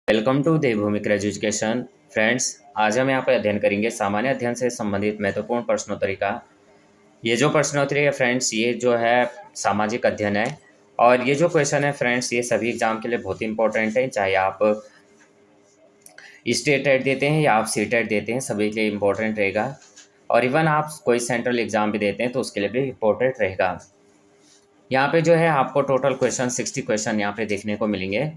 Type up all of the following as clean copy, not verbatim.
Welcome to देवभूमिक education. Friends, आज हम यहाँ पर अध्ययन करेंगे सामान्य अध्ययन से संबंधित महत्वपूर्ण प्रश्नोत्तरी का। ये जो प्रश्नोत्तरी है फ्रेंड्स, ये जो है सामाजिक अध्ययन है और ये जो क्वेश्चन है फ्रेंड्स, ये सभी एग्जाम के लिए बहुत ही इंपॉर्टेंट है। चाहे आप स्टेट टेट देते हैं या आप सी टेट देते हैं, सभी के लिए इम्पोर्टेंट रहेगा। और इवन आप कोई सेंट्रल एग्जाम भी देते हैं तो उसके लिए भी इम्पोर्टेंट रहेगा। यहाँ पे जो है आपको टोटल क्वेश्चन 60 क्वेश्चन यहाँ पे देखने को मिलेंगे।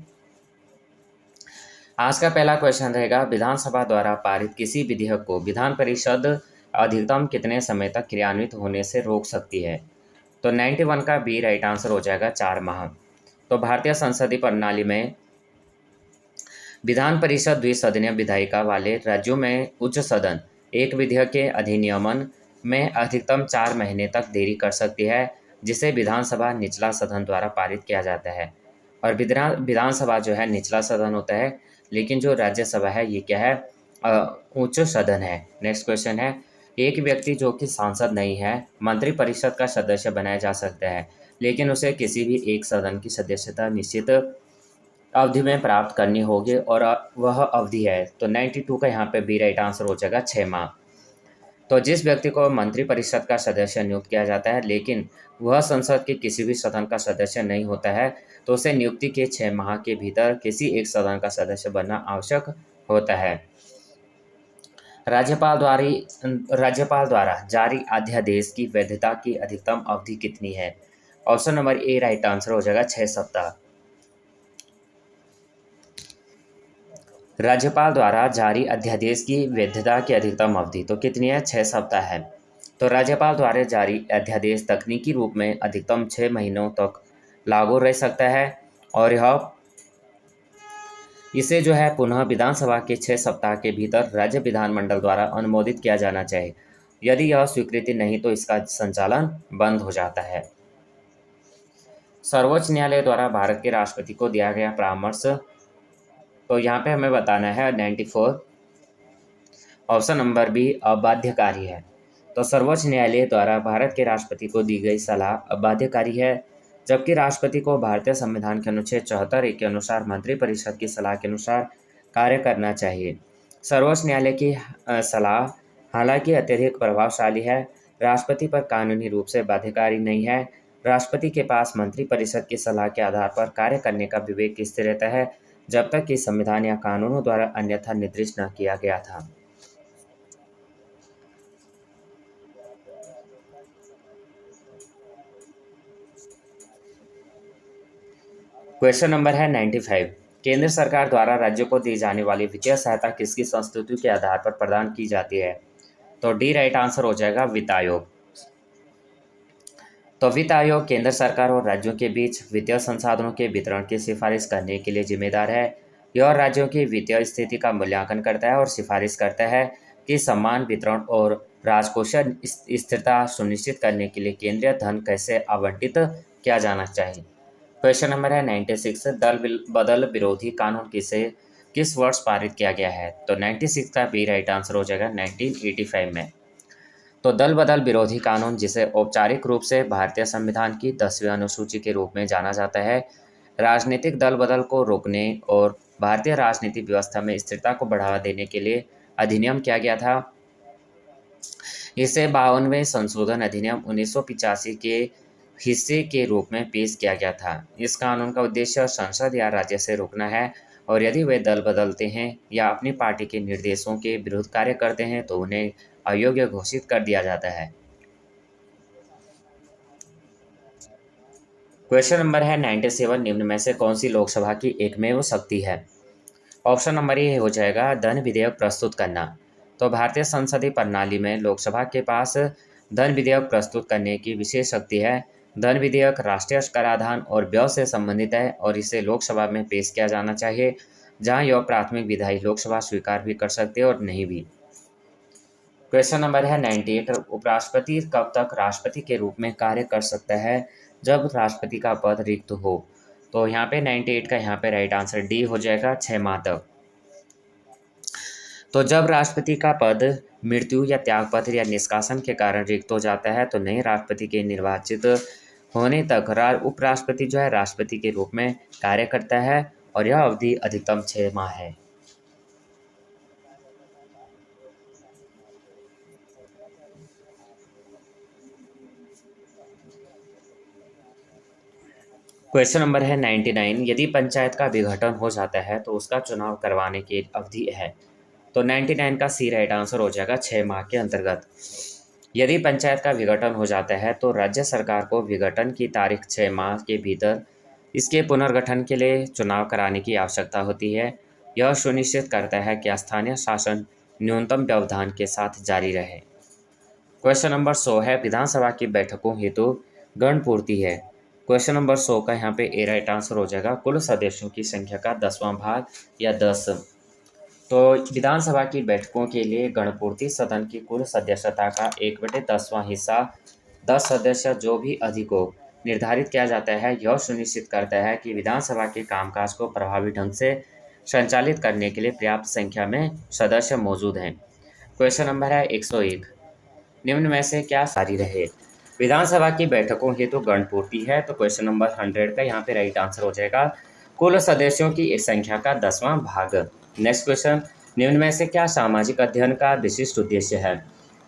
आज का पहला क्वेश्चन रहेगा, विधानसभा द्वारा पारित किसी विधेयक को विधान परिषद अधिकतम कितने समय तक क्रियान्वित होने से रोक सकती है? तो 91 का बी राइट आंसर हो जाएगा 4 माह। तो भारतीय संसदीय प्रणाली में विधान परिषद द्विसदनीय विधायिका वाले राज्यों में उच्च सदन एक विधेयक के अधिनियमन में अधिकतम 4 महीने तक देरी कर सकती है, जिसे विधानसभा निचला सदन द्वारा पारित किया जाता है। और विधानसभा जो है निचला सदन होता है, लेकिन जो राज्यसभा है ये क्या है, उच्च सदन है। नेक्स्ट क्वेश्चन है, एक व्यक्ति जो कि सांसद नहीं है मंत्रिपरिषद का सदस्य बनाया जा सकता है, लेकिन उसे किसी भी एक सदन की सदस्यता निश्चित अवधि में प्राप्त करनी होगी और वह अवधि है। तो 92 का यहाँ पे बी राइट आंसर हो जाएगा 6 माह। तो जिस व्यक्ति को मंत्रिपरिषद का सदस्य नियुक्त किया जाता है लेकिन वह संसद के किसी भी सदन का सदस्य नहीं होता है, तो उसे नियुक्ति के 6 माह के भीतर किसी एक सदन का सदस्य बनना आवश्यक होता है। राज्यपाल द्वारा जारी अध्यादेश की वैधता की अधिकतम अवधि कितनी है? Option number A right answer हो जाएगा 6 सप्ताह। राज्यपाल द्वारा जारी अध्यादेश की वैधता की अधिकतम अवधि तो कितनी है? 6 सप्ताह है। तो राज्यपाल द्वारा जारी अध्यादेश तकनीकी रूप में अधिकतम 6 महीनों तक लागू रह सकता है और इसे जो है पुनः विधानसभा के 6 सप्ताह के भीतर राज्य विधानमंडल द्वारा अनुमोदित किया जाना चाहिए। यदि यह स्वीकृति नहीं तो इसका संचालन बंद हो जाता है। सर्वोच्च न्यायालय द्वारा भारत के राष्ट्रपति को दिया गया परामर्श, तो यहाँ पे हमें बताना है 94, ऑप्शन नंबर बी अबाध्यकारी है। तो सर्वोच्च न्यायालय द्वारा भारत के राष्ट्रपति को दी गई सलाह अबाध्यकारी है, जबकि राष्ट्रपति को भारतीय संविधान के अनुच्छेद 74 के अनुसार मंत्रिपरिषद की सलाह के अनुसार कार्य करना चाहिए। सर्वोच्च न्यायालय की सलाह हालांकि अत्यधिक प्रभावशाली है, राष्ट्रपति पर कानूनी रूप से बाध्यकारी नहीं है। राष्ट्रपति के पास मंत्रिपरिषद की सलाह के आधार पर कार्य करने का विवेक स्थिर रहता है, जब तक कि संविधान या कानूनों द्वारा अन्यथा निर्दिष्ट न किया गया था। क्वेश्चन नंबर है 95, केंद्र सरकार द्वारा राज्यों को दी जाने वाली वित्तीय सहायता किसकी संस्तुति के आधार पर प्रदान की जाती है? तो डी राइट आंसर हो जाएगा वित्त आयोग। तो वित्त आयोग केंद्र सरकार और राज्यों के बीच वित्तीय संसाधनों के वितरण की सिफारिश करने के लिए जिम्मेदार है। यह राज्यों की वित्तीय स्थिति का मूल्यांकन करता है और सिफारिश करता है कि समान वितरण और राजकोषीय स्थिरता सुनिश्चित करने के लिए केंद्रीय धन कैसे आवंटित किया जाना चाहिए। क्वेश्चन नंबर है 96, दल बदल विरोधी कानून किस वर्ष पारित किया गया है? तो 96 का बी राइट आंसर हो जाएगा 1985 में। तो दल बदल विरोधी कानून, जिसे औपचारिक रूप से भारतीय संविधान की 10वीं अनुसूची के रूप में जाना जाता है, राजनीतिक दल बदल को रोकने और भारतीय राजनीतिक व्यवस्था में स्थिरता को बढ़ावा देने के लिए अधिनियम किया गया था। इसे 52वें संशोधन अधिनियम 1985 के हिस्से के रूप में पेश किया गया था। इस कानून का उद्देश्य संसद या राज्य से रोकना है और यदि वे दल बदलते हैं या अपनी पार्टी के निर्देशों के विरुद्ध कार्य करते हैं तो उन्हें अयोग्य घोषित कर दिया जाता है। क्वेश्चन नंबर है 97, निम्न में से कौन सी लोकसभा की एकमेव शक्ति है? ऑप्शन नंबर ए हो जाएगा धन विधेयक प्रस्तुत करना। तो भारतीय संसदीय प्रणाली में लोकसभा के पास धन विधेयक प्रस्तुत करने की विशेष शक्ति है। धन विधेयक राष्ट्रीय कराधान और व्यय से संबंधित है और इसे लोकसभा में पेश किया जाना चाहिए, जहां यह प्राथमिक विधायी लोकसभा स्वीकार भी कर सकते हैं और नहीं भी। क्वेश्चन नंबर है 98, उपराष्ट्रपति कब तक राष्ट्रपति के रूप में कार्य कर सकता है जब राष्ट्रपति का पद रिक्त हो? तो यहाँ पे 98 का यहाँ पे राइट आंसर डी हो जाएगा 6 माह तक। तो जब राष्ट्रपति का पद मृत्यु या त्यागपत्र या निष्कासन के कारण रिक्त हो जाता है तो नए राष्ट्रपति के निर्वाचित होने तक उपराष्ट्रपति जो है राष्ट्रपति के रूप में कार्य करता है और यह अवधि अधिकतम 6 माह है। क्वेश्चन नंबर है 99। यदि पंचायत का विघटन हो जाता है तो उसका चुनाव करवाने की अवधि है। तो 99 का सी राइट आंसर हो जाएगा 6 माह के अंतर्गत। यदि पंचायत का विघटन हो जाता है तो राज्य सरकार को विघटन की तारीख 6 माह के भीतर इसके पुनर्गठन के लिए चुनाव कराने की आवश्यकता होती है। यह सुनिश्चित करता है कि स्थानीय शासन न्यूनतम व्यवधान के साथ जारी रहे। क्वेश्चन नंबर 100 है विधानसभा की बैठकों हेतु गण पूर्ति है। क्वेश्चन नंबर 100 का यहाँ पे ए राइट आंसर हो जाएगा कुल सदस्यों की संख्या का 10वां भाग या 10। तो विधानसभा की बैठकों के लिए गणपूर्ति सदन की कुल सदस्यता का 1/10वां हिस्सा 10 सदस्य जो भी अधिक हो निर्धारित किया जाता है। यह सुनिश्चित करता है कि विधानसभा के कामकाज को प्रभावी ढंग से संचालित करने के लिए पर्याप्त संख्या में सदस्य मौजूद हैं। क्वेश्चन नंबर है 101। निम्न में से क्या जारी रहे। विधानसभा की बैठकों हेतु गणपूर्ति है तो क्वेश्चन नंबर 100 का यहाँ पे राइट आंसर हो जाएगा कुल सदस्यों की इस संख्या का 10वां भाग। नेक्स्ट क्वेश्चन, निम्न में से क्या सामाजिक अध्ययन का विशिष्ट उद्देश्य है।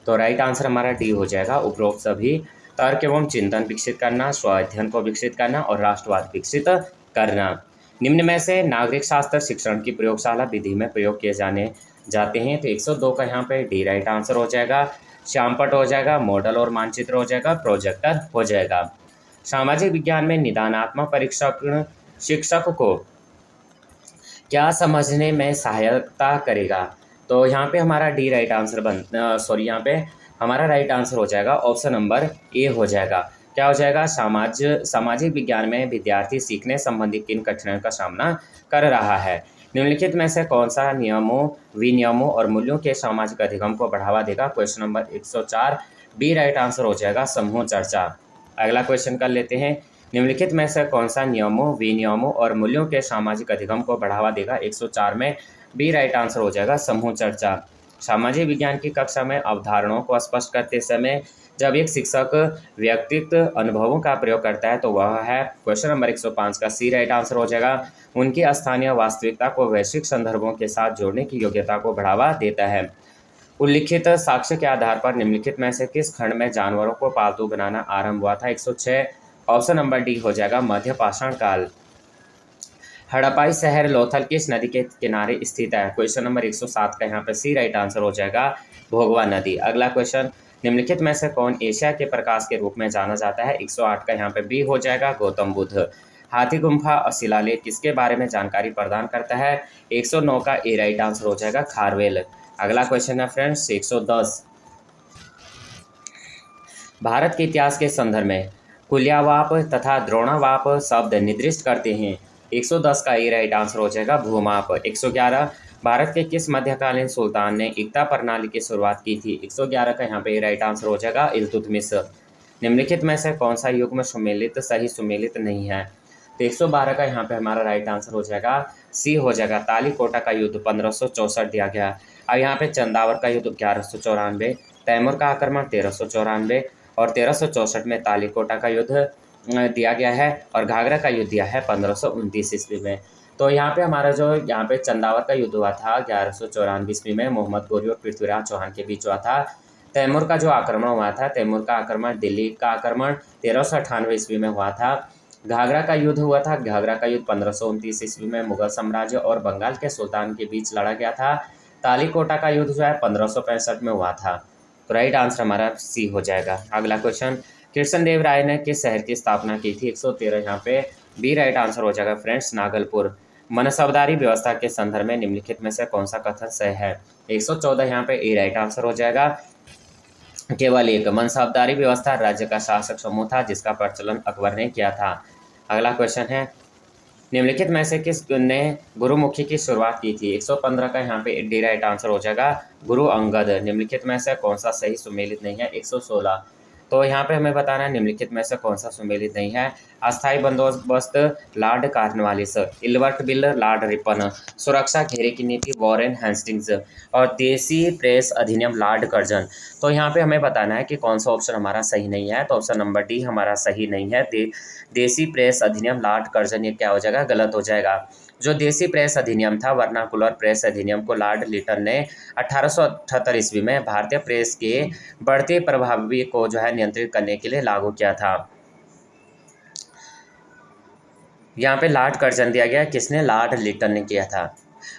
तो राइट आंसर हमारा डी हो जाएगा उपरोक्त सभी तर्क एवं चिंतन विकसित करना, स्व अध्ययन को विकसित करना और राष्ट्रवाद विकसित करना। निम्न में से नागरिक शास्त्र शिक्षण की प्रयोगशाला विधि में प्रयोग किए जाते हैं। तो 102 का यहाँ पे डी राइट आंसर हो जाएगा। श्यामपट हो जाएगा, मॉडल और मानचित्र हो जाएगा, प्रोजेक्टर हो जाएगा। सामाजिक विज्ञान में निदानात्मक परीक्षण शिक्षक को क्या समझने में सहायता करेगा। तो यहाँ पे हमारा डी राइट आंसर यहाँ पे हमारा राइट आंसर हो जाएगा ऑप्शन नंबर ए हो जाएगा। क्या हो जाएगा, सामाजिक विज्ञान में विद्यार्थी सीखने संबंधी किन कठिनाइयों का सामना कर रहा है। निम्नलिखित में से कौन सा नियमों, विनियमों और मूल्यों के सामाजिक अधिगम को बढ़ावा देगा। Question number 104 B right answer हो जाएगा समूह चर्चा। अगला क्वेश्चन कर लेते हैं। निम्नलिखित में से कौन सा नियमों, विनियमों और मूल्यों के सामाजिक अधिगम को बढ़ावा देगा। 104 में बी राइट आंसर हो जाएगा समूह चर्चा। सामाजिक विज्ञान की कक्षा में अवधारणाओं को स्पष्ट करते समय जब एक शिक्षक व्यक्तिगत अनुभवों का प्रयोग करता है तो वह है क्वेश्चन नंबर 105 का सी राइट आंसर हो जाएगा उनकी स्थानीय वास्तविकता को वैश्विक संदर्भों के साथ जोड़ने की योग्यता को बढ़ावा देता है। उल्लिखित साक्ष्य के आधार पर निम्नलिखित में से किस खंड में जानवरों को पालतू बनाना आरंभ हुआ था। 106 ऑप्शन नंबर डी हो जाएगा मध्य पाषाण काल। हड़प्पाई शहर लोथल किस नदी के किनारे स्थित है। क्वेश्चन नंबर 107 का यहाँ पे सी राइट आंसर हो जाएगा भोगवा नदी। अगला क्वेश्चन, निम्नलिखित में से कौन एशिया के प्रकाश के रूप में जाना जाता है। 108 का यहाँ पे बी हो जाएगा गौतम बुद्ध। हाथी गुम्फा और शिलालेख किसके बारे में जानकारी प्रदान करता है। 109 का ए राइट आंसर हो जाएगा खारवेल। अगला क्वेश्चन है फ्रेंड्स 110। भारत के इतिहास के संदर्भ में कुलियावाप तथा द्रोणावाप शब्द निर्दिष्ट करते हैं। 110 का ए राइट आंसर हो जाएगा भूमाप। 111 भारत के किस मध्यकालीन सुल्तान ने एकता प्रणाली की शुरुआत की थी। 111 का यहाँ पे राइट आंसर हो जाएगा इल्तुतमिश। निम्नलिखित में से कौन सा युग्म सुमेलित सही सुमेलित नहीं है। तो 112 का यहाँ पे हमारा राइट आंसर हो जाएगा सी हो जाएगा तालीकोटा का युद्ध 1564 दिया गया। अब यहाँ पे चंदावर का युद्ध 1194, तैमूर का आक्रमण 1394 और 1364 में तालीकोटा का युद्ध दिया गया है और घाघरा का युद्ध दिया है 1529 ईस्वी में। तो यहाँ पे हमारा जो यहाँ पे चंदावर का युद्ध हुआ था 1194 ईस्वी में मोहम्मद गोरी और पृथ्वीराज चौहान के बीच हुआ था। तैमूर का जो आक्रमण हुआ था, तैमूर का आक्रमण, दिल्ली का आक्रमण 1398 ईस्वी में हुआ था। घाघरा का युद्ध हुआ था, घाघरा का युद्ध 1529 ईस्वी में मुगल साम्राज्य और बंगाल के सुल्तान के बीच लड़ा गया था। तालीकोटा का युद्ध जो है 1565 में हुआ था। तो राइट आंसर हमारा सी हो जाएगा। अगला क्वेश्चन, कृष्णदेव राय ने किस शहर की स्थापना की थी। 113 यहाँ पे बी राइट आंसर हो जाएगा फ्रेंड्स नागलपुर। मनसबदारी व्यवस्था के संदर्भ में निम्नलिखित में से कौन सा कथन सही है। 114 यहाँ पे ए राइट आंसर हो जाएगा केवल एक। मनसबदारी व्यवस्था राज्य का शासक समूह था जिसका प्रचलन अकबर ने किया था। अगला क्वेश्चन है, निम्नलिखित में से किस ने गुरुमुखी की शुरुआत की थी। 115 का यहाँ पे डी राइट आंसर हो जाएगा गुरु अंगद। निम्नलिखित में से कौन सा सही सुमेलित नहीं है। 116 तो यहाँ पे हमें बताना है निम्नलिखित में से कौन सा सुमेलित नहीं है। अस्थायी बंदोबस्त Lord Cornwallis, Ilbert bill Lord Ripon, सुरक्षा घेरे की नीति वॉरेन हेस्टिंग्स और देसी प्रेस अधिनियम लॉर्ड कर्जन। तो यहाँ पे हमें बताना है कि कौन सा ऑप्शन हमारा सही नहीं है। तो ऑप्शन नंबर डी हमारा सही नहीं है। देसी प्रेस अधिनियम लॉर्ड कर्जन, ये क्या हो जाएगा, गलत हो जाएगा। जो देसी प्रेस अधिनियम था, वर्नाकुलर प्रेस अधिनियम को लॉर्ड लिटन ने 1878 ईस्वी में भारतीय प्रेस के बढ़ते प्रभावी को जो है नियंत्रित करने के लिए लागू किया था। यहाँ पे लॉर्ड कर्जन दिया गया, किसने, लॉर्ड लिटन ने किया था।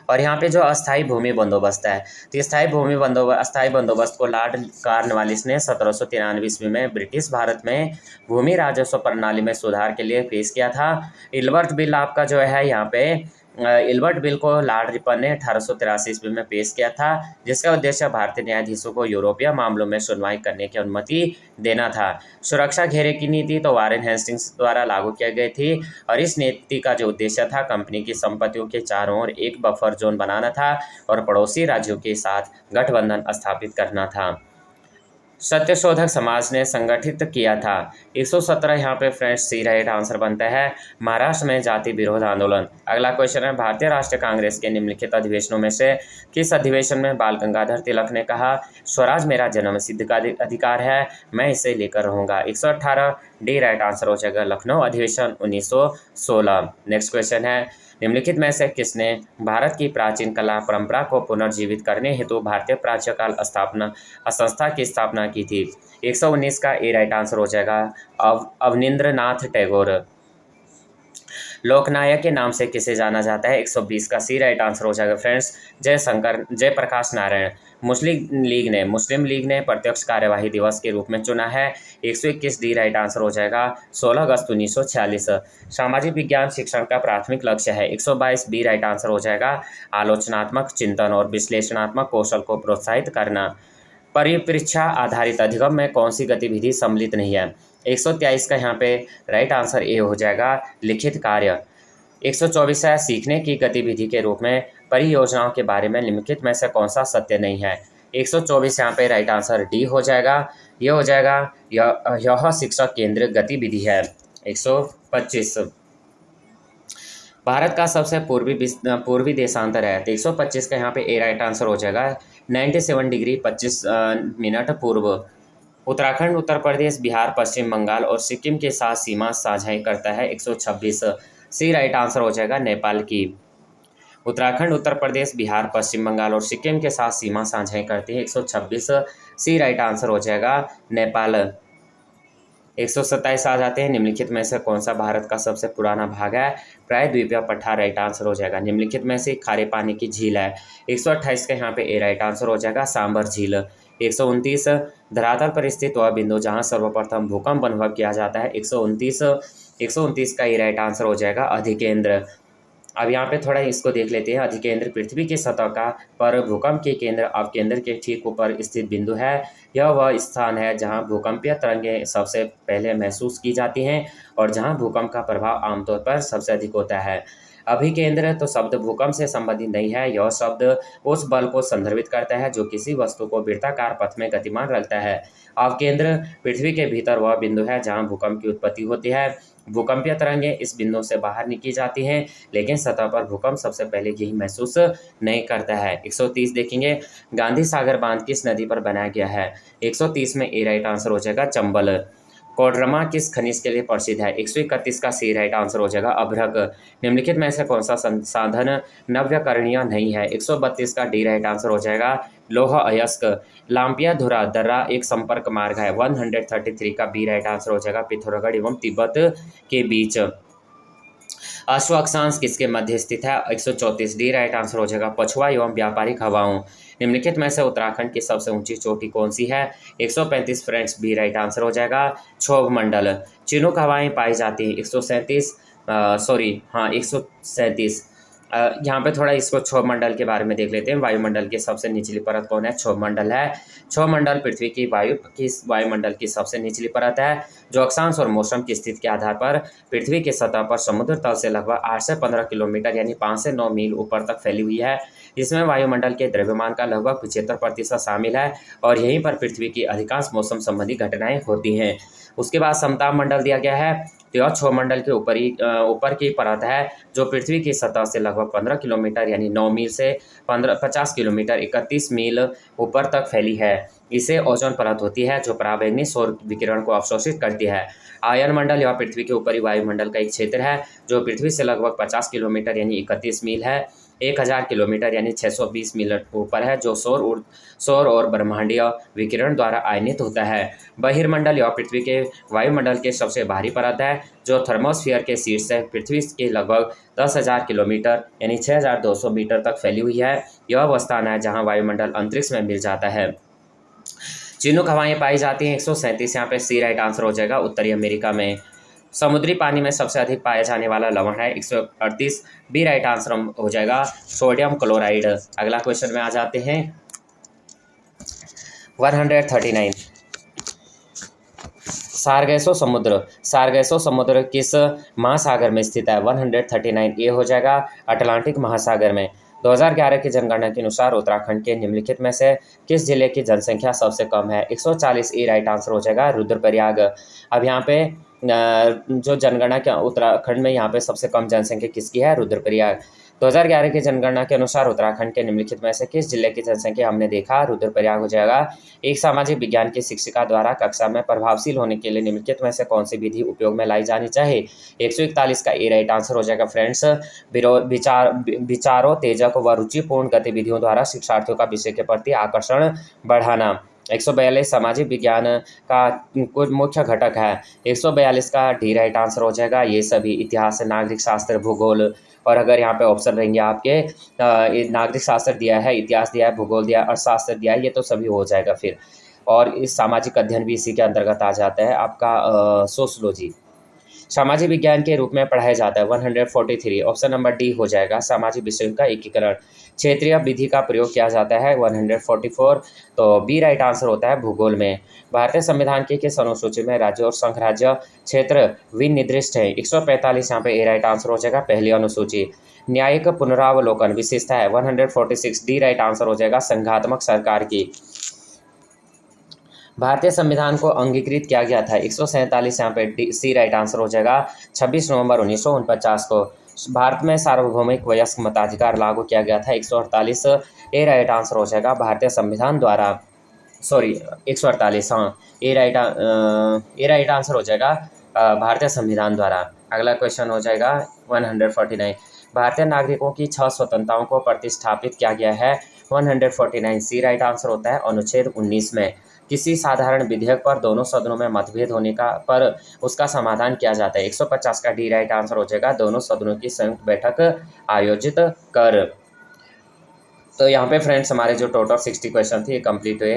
और यहाँ पे जो अस्थायी भूमि बंदोबस्त है, तो अस्थायी बंदोबस्त को लॉर्ड कॉर्नवालिस ने 1793 ईस्वी में ब्रिटिश भारत में भूमि राजस्व प्रणाली में सुधार के लिए पेश किया था। इल्बर्ट बिल आपका जो है यहाँ पे इल्बर्ट बिल को लॉर्ड रिपन ने 1883 ईस्वी में पेश किया था, जिसका उद्देश्य भारतीय न्यायाधीशों को यूरोपीय मामलों में सुनवाई करने की अनुमति देना था। सुरक्षा घेरे की नीति तो वारेन हेस्टिंग्स द्वारा लागू की गई थी और इस नीति का जो उद्देश्य था, कंपनी की संपत्तियों के चारों ओर एक बफर जोन बनाना था और पड़ोसी राज्यों के साथ गठबंधन स्थापित करना था। सत्यशोधक समाज ने संगठित किया था। 117 यहाँ पे फ्रेंड्स सी राइट आंसर बनता है। महाराष्ट्र में जाति विरोध आंदोलन। अगला क्वेश्चन है, भारतीय राष्ट्रीय कांग्रेस के निम्नलिखित अधिवेशनों में से किस अधिवेशन में बाल गंगाधर तिलक ने कहा, स्वराज मेरा जन्मसिद्ध का अधिकार है, मैं इसे लेकर रहूंगा। 118 डी राइट आंसर हो जाएगा, लखनऊ अधिवेशन 1916। नेक्स्ट क्वेश्चन है, निम्नलिखित में से किसने भारत की प्राचीन कला परंपरा को पुनर्जीवित करने हेतु भारतीय प्राच्यकाल संस्था की स्थापना की थी। 119 का ए राइट आंसर हो जाएगा, अवनींद्रनाथ टैगोर। लोकनायक के नाम से किसे जाना जाता है, 120 का सी राइट आंसर हो जाएगा फ्रेंड्स, जयप्रकाश नारायण। मुस्लिम लीग ने प्रत्यक्ष कार्यवाही दिवस के रूप में चुना है। 121 डी राइट आंसर हो जाएगा, 16 अगस्त 1946। सामाजिक विज्ञान शिक्षण का प्राथमिक लक्ष्य है। 122 बी राइट आंसर हो जाएगा, आलोचनात्मक चिंतन और विश्लेषणात्मक कौशल को प्रोत्साहित करना। परिपरीक्षा आधारित अधिगम में कौन सी गतिविधि सम्मिलित नहीं है। 123 का यहाँ पे राइट आंसर ए हो जाएगा, लिखित कार्य। 124 है, सीखने की गतिविधि के रूप में परियोजनाओं के बारे में निम्नलिखित में से कौन सा सत्य नहीं है। 124 यहाँ पे राइट आंसर डी हो जाएगा, ये हो जाएगा यह शिक्षक केंद्रित गतिविधि है। 125 भारत का सबसे पूर्वी देशांतर है। तो 125 का यहाँ पे ए राइट आंसर हो जाएगा, 97 डिग्री 25 मिनट पूर्व। उत्तराखंड, उत्तर प्रदेश, बिहार, पश्चिम बंगाल और सिक्किम के साथ सीमा साझाई करता है। 126 सी राइट आंसर हो जाएगा, नेपाल की। उत्तराखंड, उत्तर प्रदेश, बिहार, पश्चिम बंगाल और सिक्किम के साथ सीमा साझाई करती है। 126 सी राइट आंसर हो जाएगा, नेपाल। 127 आ जाते हैं, निम्नलिखित में से कौन सा भारत का सबसे पुराना भाग है। प्रायद्वीपीय पठार राइट आंसर हो जाएगा, निम्नलिखित में से खारे पानी की झील है। 128 का यहाँ पे ए राइट आंसर हो जाएगा, सांबर झील। 129 धरातल पर स्थित वह बिंदु जहाँ सर्वप्रथम भूकंप अनुभव किया जाता है। 129 का ए राइट आंसर हो जाएगा, अधिकेंद्र। अब यहाँ पे थोड़ा इसको देख लेते हैं। अधिकेंद्र पृथ्वी की सतह का पर भूकंप के केंद्र अवकेंद्र के ठीक ऊपर स्थित बिंदु है। यह वह स्थान है जहाँ भूकंपीय तरंगें सबसे पहले महसूस की जाती हैं और जहाँ भूकंप का प्रभाव आमतौर पर सबसे अधिक होता है। अभिकेंद्र तो शब्द भूकंप से संबंधित नहीं है, यह शब्द उस बल को संदर्भित करता है जो किसी वस्तु को वृत्ताकार पथ में गतिमान रखता है। अवकेंद्र पृथ्वी के भीतर वह बिंदु है जहाँ भूकंप की उत्पत्ति होती है। भूकंपीय तरंगें इस बिंदु से बाहर निकली जाती हैं, लेकिन सतह पर भूकंप सबसे पहले यही महसूस नहीं करता है। 130 देखेंगे, गांधी सागर बांध किस नदी पर बनाया गया है। 130 में ए राइट आंसर हो जाएगा, चंबल। कोडरमा किस खनिज के लिए प्रसिद्ध है। 131 का सी राइट आंसर हो जाएगा, अभ्रक। निम्नलिखित में से कौन सा संसाधन नव्यकरणीय नहीं है। 132 का डी राइट आंसर हो जाएगा, लौह अयस्क। लाम्पिया धुरा दर्रा एक संपर्क मार्ग है। 133 का बी राइट आंसर हो जाएगा, पिथौरागढ़ एवं तिब्बत के बीच। अश्व अक्षांश किसके मध्य स्थित है। 134 डी राइट आंसर हो जाएगा, पछुआ एवं व्यापारिक हवाओं। निम्नलिखित में से उत्तराखंड की सबसे ऊंची चोटी कौन सी है। 135 फ्रेंड्स बी राइट आंसर हो जाएगा, क्षोभ मंडल। चिनूक हवाएं पाई जाती हैं। 137 यहाँ पे थोड़ा इसको क्षोभ मंडल के बारे में देख लेते हैं। वायुमंडल की सबसे निचली परत कौन है, क्षोभ मंडल है। क्षोभ मंडल पृथ्वी की वायुमंडल की सबसे निचली परत है, जो अक्षांश और मौसम की स्थिति के आधार पर पृथ्वी की सतह पर समुद्र तल से लगभग 8 से 15 किलोमीटर यानी 5 से 9 मील ऊपर तक फैली हुई है। इसमें वायुमंडल के द्रव्यमान का लगभग 75% शामिल है और यहीं पर पृथ्वी की अधिकांश मौसम संबंधी घटनाएं होती हैं। उसके बाद समताप मंडल दिया गया है। तो यह क्षोमंडल के ऊपर की परत है जो पृथ्वी की सतह से लगभग 15 किलोमीटर यानी 9 मील से 50 किलोमीटर 31 मील ऊपर तक फैली है। इसे ओजोन परत होती है जो पराबैंगनी सौर विकिरण को अवशोषित करती है। आयन मंडल यह पृथ्वी के ऊपरी वायुमंडल का एक क्षेत्र है जो पृथ्वी से लगभग 50 किलोमीटर यानी 31 मील है 1000 किलोमीटर यानी 620 मील ऊपर है, जो सौर और ब्रह्मांडीय विकिरण द्वारा आयनित होता है। बहिर्मंडल यह पृथ्वी के वायुमंडल के सबसे बाहरी परत है जो थर्मोस्फीयर के शीर्ष से पृथ्वी के लगभग 10,000 किलोमीटर यानी 6,200 मीटर तक फैली हुई है। यह वह स्थान है जहाँ वायुमंडल अंतरिक्ष में मिल जाता है। चिनूक हवाएं पाई जाती हैं 137, यहाँ पे सी राइट आंसर हो जाएगा। उत्तरी अमेरिका में समुद्री पानी में सबसे अधिक पाया जाने वाला लवण है 138, बी राइट आंसर हो जाएगा सोडियम क्लोराइड। अगला क्वेश्चन में आ जाते हैं 139। सारगैसो समुद्र किस महासागर में स्थित है? 139 ए हो जाएगा अटलांटिक महासागर में। 2011 की जनगणना के अनुसार उत्तराखंड के निम्नलिखित में से किस जिले की जनसंख्या सबसे कम है? 140 ए राइट आंसर हो जाएगा रुद्रप्रयाग। अब यहाँ पे जो जनगणना के उत्तराखंड में यहाँ पे सबसे कम जनसंख्या किसकी है? रुद्रप्रयाग। 2011 की जनगणना के अनुसार उत्तराखंड के निम्नलिखित में से किस जिले की जनसंख्या हमने देखा? रुद्रप्रयाग हो जाएगा। एक सामाजिक विज्ञान की शिक्षिका द्वारा कक्षा में प्रभावशील होने के लिए निम्नलिखित में से कौन सी विधि उपयोग में लाई जानी चाहिए? 141 का ए राइट आंसर हो जाएगा फ्रेंड्स विचारोत्तेजक व रुचिपूर्ण गतिविधियों द्वारा शिक्षार्थियों का विषय के प्रति आकर्षण बढ़ाना। 142 सामाजिक विज्ञान का कुछ मुख्य घटक है। 142 का डी राइट आंसर हो जाएगा ये सभी इतिहास, नागरिक शास्त्र, भूगोल। और अगर यहाँ पे ऑप्शन रहेंगे आपके नागरिक शास्त्र दिया है, इतिहास दिया है, भूगोल दिया है, अर्थशास्त्र दिया है, ये तो सभी हो जाएगा फिर। और इस सामाजिक अध्ययन भी इसी के अंतर्गत आ जाता है आपका सोशलॉजी। सामाजिक विज्ञान के रूप में पढ़ाया जाता है 143, ऑप्शन नंबर डी हो जाएगा सामाजिक विषयों का एकीकरण। क्षेत्रीय विधि का प्रयोग किया जाता है 144, तो बी राइट आंसर होता है भूगोल में। भारतीय संविधान की किस अनुसूची में राज्य और संघ राज्य क्षेत्र विनिर्दिष्ट है? 145 यहाँ पे ए राइट आंसर हो जाएगा पहली अनुसूची। न्यायिक पुनरावलोकन विशेषता है 146, डी राइट आंसर हो जाएगा संघात्मक सरकार की। भारतीय संविधान को अंगीकृत किया गया था 147, यहाँ पे सी राइट आंसर हो जाएगा 26 नवंबर 1949 को। भारत में सार्वभौमिक वयस्क मताधिकार लागू किया गया था 148, ए राइट आंसर हो जाएगा भारतीय संविधान द्वारा। 148 हाँ ए राइट आंसर हो जाएगा भारतीय संविधान द्वारा। अगला क्वेश्चन हो जाएगा 149। भारतीय नागरिकों की 6 स्वतंत्रताओं को प्रतिस्थापित किया गया है 149, सी राइट आंसर होता है अनुच्छेद 19 में। किसी साधारण विधेयक पर दोनों सदनों में मतभेद होने पर उसका समाधान किया जाता है 150 का डी राइट आंसर हो जाएगा दोनों सदनों की संयुक्त बैठक आयोजित कर। तो यहाँ पे फ्रेंड्स हमारे जो टोटल 60 क्वेश्चन थे ये कंप्लीट हुए।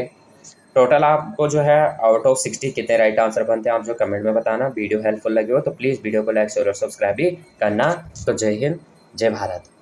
टोटल आपको जो है आउट ऑफ 60 कितने राइट आंसर बनते हैं आप जो कमेंट में बताना। वीडियो हेल्पफुल लगे हो तो प्लीज़ वीडियो को लाइक शेयर और सब्सक्राइब भी करना। तो जय हिंद, जय भारत।